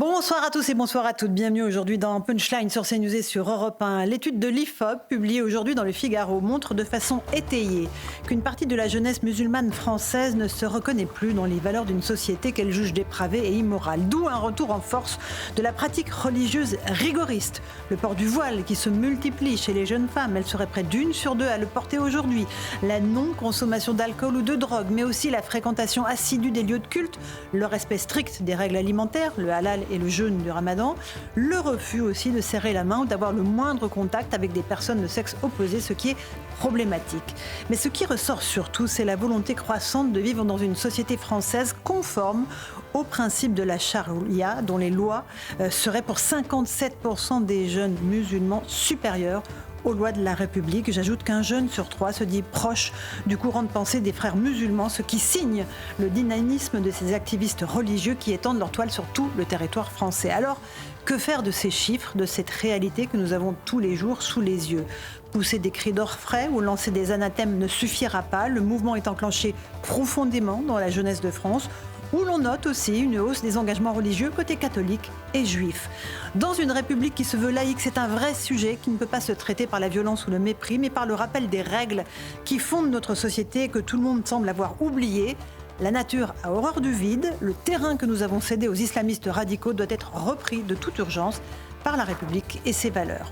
Bonsoir à tous et bonsoir à toutes. Bienvenue aujourd'hui dans Punchline sur CNews et sur Europe 1. L'étude de l'IFOP, publiée aujourd'hui dans le Figaro, montre de façon étayée qu'une partie de la jeunesse musulmane française ne se reconnaît plus dans les valeurs d'une société qu'elle juge dépravée et immorale. D'où un retour en force de la pratique religieuse rigoriste. Le port du voile qui se multiplie chez les jeunes femmes. Elle serait près d'1 sur 2 à le porter aujourd'hui. La non-consommation d'alcool ou de drogue, mais aussi la fréquentation assidue des lieux de culte, le respect strict des règles alimentaires, le halal et le jeûne du ramadan, le refus aussi de serrer la main ou d'avoir le moindre contact avec des personnes de sexe opposé, ce qui est problématique. Mais ce qui ressort surtout, c'est la volonté croissante de vivre dans une société française conforme au principe de la charia, dont les lois seraient pour 57% des jeunes musulmans supérieures aux lois de la République. J'ajoute qu'un jeune sur 3 se dit proche du courant de pensée des frères musulmans, ce qui signe le dynamisme de ces activistes religieux qui étendent leur toile sur tout le territoire français. Alors, que faire de ces chiffres, de cette réalité que nous avons tous les jours sous les yeux ? Pousser des cris d'orfraie ou lancer des anathèmes ne suffira pas. Le mouvement est enclenché profondément dans la jeunesse de France, où l'on note aussi une hausse des engagements religieux côté catholique et juif. Dans une république qui se veut laïque, c'est un vrai sujet qui ne peut pas se traiter par la violence ou le mépris, mais par le rappel des règles qui fondent notre société et que tout le monde semble avoir oubliées. La nature a horreur du vide. Le terrain que nous avons cédé aux islamistes radicaux doit être repris de toute urgence par la République et ses valeurs.